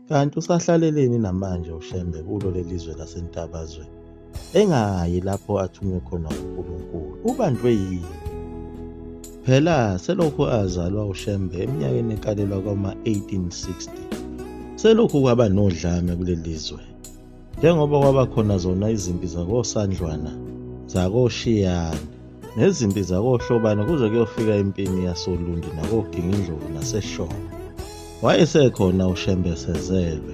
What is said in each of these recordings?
Kanti usahlaleleni namanje uShembe kulo lelizwe laseNtabazwe engayi lapho athunywe khona uNkulunkulu? Ubanjwe yini? Phela selokhu azalwa uShembe eminyakeni ekalelwa kwama-1860 selokhu kwaba nodlame kulelizwe, njengoba kwaba khona zona izimpi zakoSandlwana, zakoShiyane nezimpi zakoHlobane kuze kuyofika impini yasoLundi nakoGingindlovu naseShowe. Wayesekhona uShembe sezelwe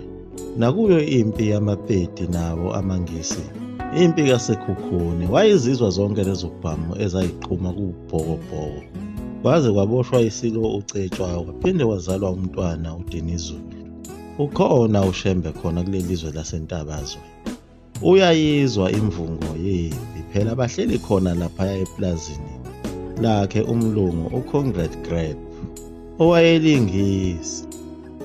nakuyo impi yamaPedi nabo amaNgisi, impi kaSekhukhune. Wayezizwa zonke lezo bhamu ezayiqhuma kuBhokobhoko, kwaze kwaboshwa isilo uCetshwa, kwaphinde wazalwa umntwana uDinizulu. Ukhona uShembe khona kuleli lizwe laseNtabazwe. Uyayizwa imvungo yempi, phela bahleli khona laphaya eplazini lakhe umlungu uConrad Greb owayelingisi.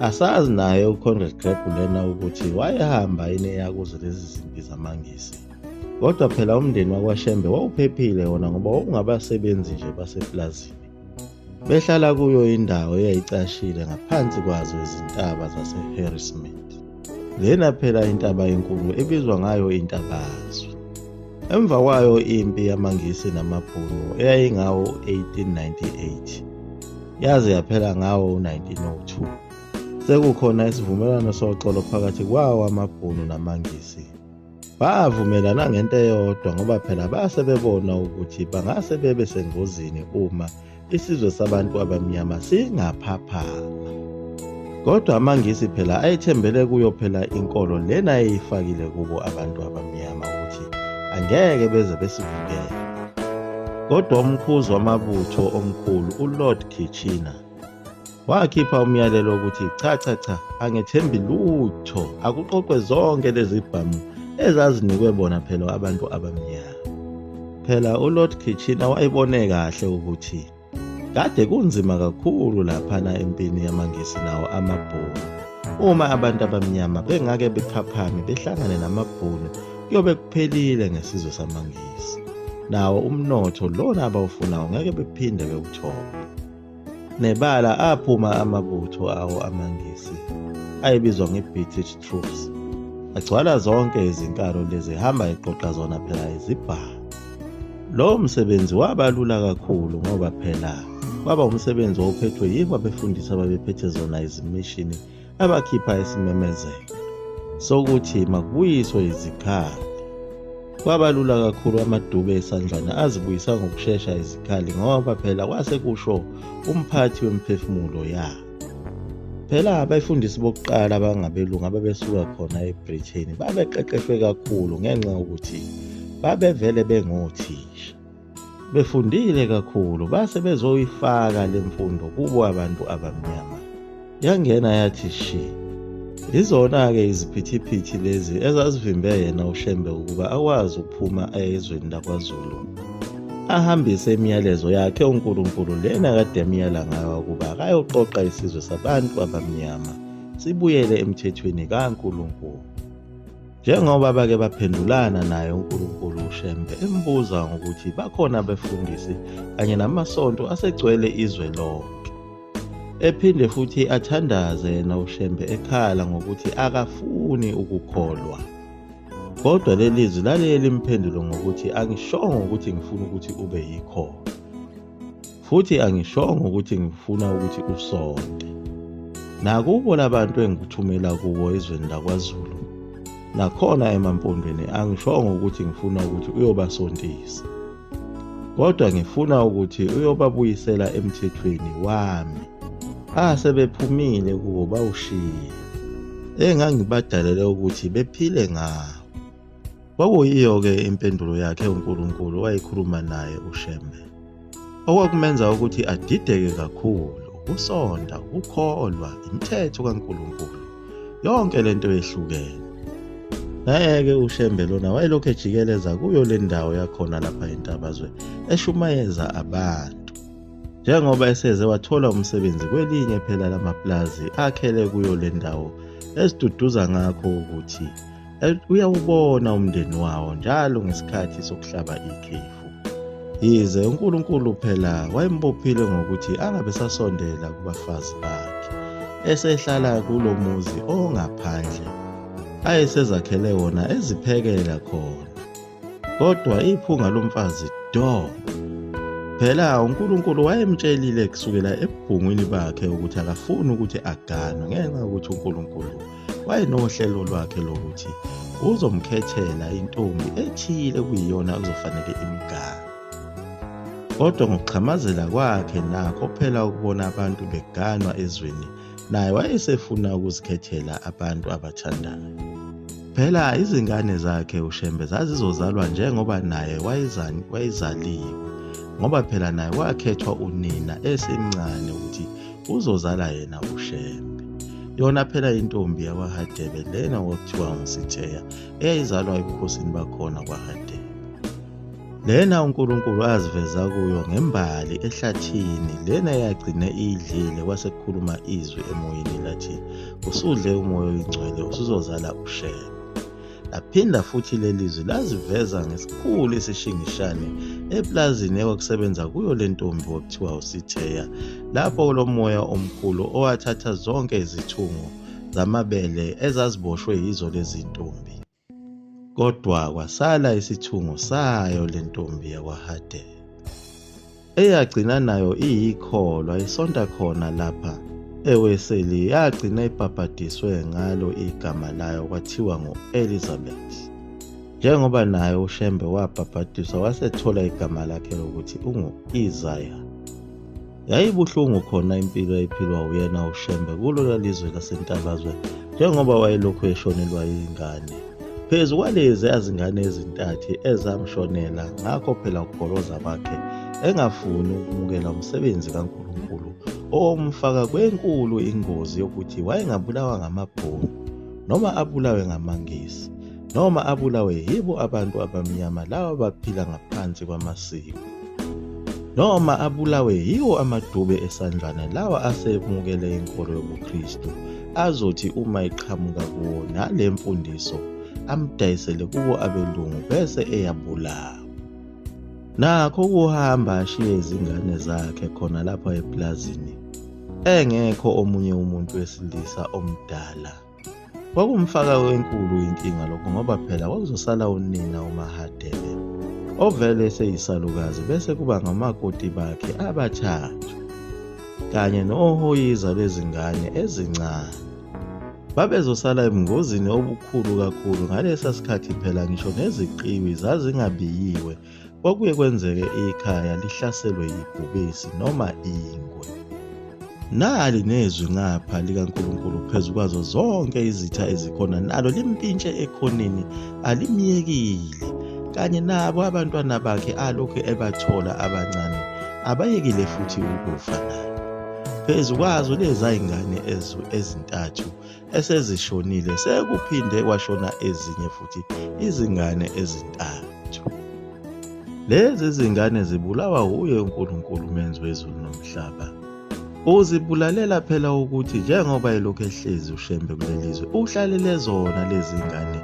Asazi naye uConrad Greb lena ukuthi wayehamba yini eya kuzo lezi zimpi zamaNgisi, kodwa phela umndeni wakwaShembe wawuphephile wona ngoba wawungabasebenzi nje baseplazini, behlala kuyo indawo eyayicashile ngaphansi kwazo izintaba zaseHarrismith. Lena phela intaba enkulu ebizwa ngayo iNtabazwe. Emva kwayo impi yamaNgisi namaBhunu eyayingawo 1898 yaze yaphela ngawo 1902. Sekukhona isivumelwano soxolo phakathi kwawo amaBhunu namaNgisi. Bavumelana ngento eyodwa ngoba phela base bebona ukuthi bangase bebe sengozini uma isizwe sabantu abamnyama singaphaphama. Kodwa amaNgisi phela ayethembele kuyo phela inkolo lena ayeyifakile kubo abantu abamnyama ukuthi angeke beze besivukele. Kodwa umkhuzi wamabutho omkhulu uLord Kitchener wakhipha umyalelo ukuthi cha, angethembi lutho, akuqoqwe zonke lezi bhamu ezazinikwe bona phela abantu abamnyama. Phela uLord Kitchener wayebone kahle ukuthi kade kunzima kakhulu laphana empini yamaNgisi nawo amaBhunu. Uma abantu abamnyama bengake bephaphame behlangane namaBhunu kuyobe kuphelile ngesizwe samaNgisi, nawo umnotho lona abawufunayo ngeke bephinde bewuthole. Nebala aphuma amabutho awo amaNgisi ayebizwa ngeBritish Troops, agcwala zonke izinkalo lezi hamba eqoqa zona phela izibhamu. Lo msebenzi wabalula kakhulu ngoba phela kwaba umsebenzi owuphethwe yibo abefundisa ababephethe zona izimishini abakhipha isimemezelo sokuthi makubuyiswe izikhali. Kwabalula kakhulu amadube eSandlwana azibuyisa ngokushesha izikhali ngoba phela kwase kusho umphathi wemphefumulo yabo. Phela abayifundisi bokuqala abangabelungu ababesuka khona eBritain babeqeqeshwe kakhulu ngenxa yokuthi babevele bengothisha, befundile kakhulu, base bezoyifaka le mfundo kubo abantu abamnyama. Yangena yathi shi. Izona-ke iziphithiphithi lezi ezazivimbe yena uShembe ukuba akwazi ukuphuma ezweni lakwaZulu ahambise imiyalezo yakhe uNkulunkulu lena kade emyala ngayo ukuba akayoqoqa isizwe sabantu abamnyama sibuyele emthethweni kaNkulunkulu. Njengoba bake baphendulana naye uNkulunkulu uShembe embuza ngokuthi bakhona abefundisi kanye namasonto asegcwele izwe lonke, ephinde futhi athandaze yena uShembe ekhala ngokuthi akafuni ukukholwa. Kodwa lelizwi laleli limphendulo ngokuthi angishongo ukuthi ngifuna ukuthi ube yikhona, futhi angishongo ukuthi ngifuna ukuthi usonte. Nakubo labantu engikuthumela kubo ezweni lakwaZulu nakhona emampondweni angishongo ukuthi ngifuna ukuthi uyobasontisa, kodwa ngifuna ukuthi uyobabuyisela emthethweni wami asebephumile kuwo bawushiye, engangibadalele ukuthi bephile ngawo. Kwakuyiyo-ke impendulo yakhe uNkulunkulu wayekhuluma naye uShembe, okwakumenza ukuthi adideke kakhulu, ukusonta, ukukholwa, imithetho kaNkulunkulu, yonke lento yehlukene. Naye-ke uShembe lona wayelokhu ejikeleza kuyo le ndawo yakhona lapha eNtabazwe eshumayeza abantu, njengoba eseze wathola umsebenzi kwelinye phela lamaplazi akhele kuyo le ndawo esiduduza ngakho ukuthi uyawubona umndeni wawo njalo ngesikhathi sokuhlaba ikhefu. Yize uNkulunkulu phela wayembophile ngokuthi angabe sasondela kubafazi bakhe, esehlala kulo muzi ongaphandle ayesezakhele wona eziphekela khona. Kodwa iphunga lomfazi phela uNkulunkulu wayemtshelile kusukela ebhungwini bakhe ukuthi akafuni ukuthi aganwe, ngenxa yokuthi uNkulunkulu wayenohlelo lwakhe lokuthi uzomkhethela intombi ethile kuyiyona kuzofanele imgane. Kodwa ngokuxhamazela kwakhe nakho phela ukubona abantu beganwa ezweni, naye wayesefuna ukuzikhethela abantu abathandayo. Phela izingane zakhe uShembe zazizozalwa njengoba naye wayezaliwe, ngoba phela naye wakhethwa unina esemncane ukuthi uzozala yena uShembe. Yona phela intombi yakwaHadebe lena okuthiwa nguSitheya eyayizalwa ebukhosini bakhona kwaHadebe. Lena uNkulunkulu aziveza kuyo ngembali ehlathini, lena yagcine idlile kwasekukhuluma izwi emoyeni lathi, usudle umoya oyingcwele usuzozala uShembe. Laphinda futhi lelizwi laziveza ngesikhulu isishingishane eplazini ekwakusebenza kuyo lentombi okuthiwa uSitheya, lapho lo moya omkhulu owathatha zonke izithungo zamabele ezaziboshwe yizo lezi ntombi. Kodwa kwasala isithungo sayo lentombi yakwaHadebe, eyagcina nayo iyikholwa isonta khona lapha eweseli, yagcina ibhabhadiswe ngalo igama layo kwathiwa ngu-Elizabeth. Njengoba naye uShembe wabhabhadiswa wasethola igama lakhe lokuthi ungu-Isaya. Yayibuhlungu khona impilo ephilwa uyena uShembe kulo lizwe lasentabazwe, njengoba wayelokhu eshonelwa yingane phezu kwalezi azingane ezintathu ezamshonela. Ngakho phela ukubholoza kwakhe engafuni ukumukela umsebenzi kaNkulunkulu owamfaka kwenkulu ingozi yokuthi wayengabulawa ngamabhunu, noma abulawe ngamangisi, noma abulawe yibo abantu abamnyama lawa baphila ngaphansi kwamasiko, noma abulawe yiwo amadube esandlwana lawa asemukele inkolo yobuKristu, azothi uma iqhamuka kuwo nale mfundiso amdayisele kubo abelungu bese eyabulawa. Nakho kuhamba ashiye izingane zakhe khona lapha eplazini, engekho omunye umuntu wesilisa omdala. Kwakumfaka kwenkulu inkinga lokho, ngoba phela kwakuzosala unina uMahadebe ovele seyisalukazi, bese kuba ngamakoti bakhe abathathu kanye nohoyiza lezingane ezincane. Babezosala ebungozini obukhulu kakhulu ngalesa sikhathi, phela ngisho neziqiwi zazingabiyiwe. Kwakuye kwenzeke ikhaya lihlaselwe yibhubesi noma ingwe. Nali nezwi ngapha likaNkulunkulu phezu kwazo zonke izitha ezikhona, nalo limpintshe ekhoneni alimyekile, kanye nabo abantwana bakhe alokhu ebathola abancane abayekile futhi ukufa naye. Phezu kwazo lezi ingane ezintathu esezishonile, sekuphinde kwashona ezinye futhi izingane ezintathu. Lezi zingane zibulawa uye uNkulunkulu menzi wezulu nomhlaba. Uzibulalela phela ukuthi njengoba elokhu ehlezi uShembe kulelizwe, uhlalele zona lezi ngane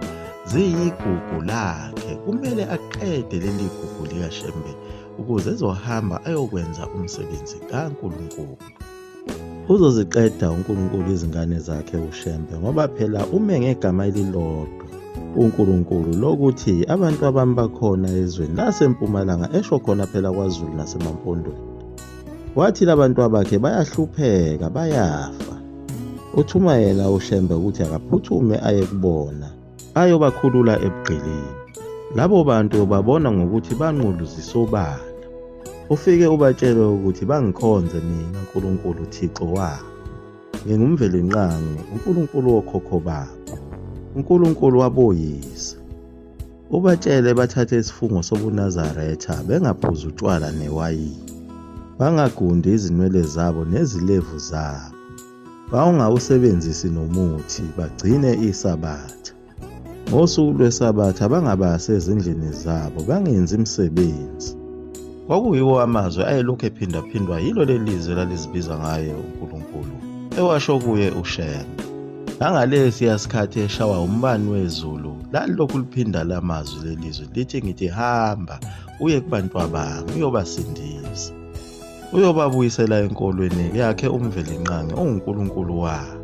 ziyigugu lakhe. Kumele aqede leli gugu likaShembe ukuze ezohamba ayokwenza umsebenzi kaNkulunkulu. Uzoziqeda uNkulunkulu izingane zakhe uShembe, ngoba phela ume ngegama elilodwa uNkulunkulu lokuthi abantu abami bakhona ezweni lasempumalanga, esho khona phela kwaZulu nasemampondweni. Wathi labantu abakhe bayahlupheka, bayafa. Uthuma yena uShembe ukuthi akaphuthume aye kubona ayobakhulula ebugqilini. Labo bantu babona ngokuthi banquluzisobala. Ufike ubatshele ukuthi bangikhonze mina uNkulunkulu Thixo wabo. Ngingumvelinqangi, uNkulunkulu wokhokho babo, uNkulunkulu waboyise. Ubatshele bathathe isifungo sobuNazaretha, bengaphuzi utshwala newayini, bangagundi izinwele zabo nezilevu zabo, bangawusebenzisi nomuthi, bagcine iSabatha. Ngosuku lweSabatha bangabasi ezindlini zabo, bangenzi imisebenzi. Kwakuyiwo amazwi ayelokhu ephindaphindwa yilo lelizwe lalizibiza ngaye uNkulunkulu, ewasho kuye uShembe. Nangalesi yasikhathi eshawa umbani wezulu, lalokhu liphinda lamazwi lelizwe lithi ngithi hamba uye kubantu abami uyobasindisa. uyobabuyisela enkolweni yakhe uMvelinqangi onguNkulunkulu wabo.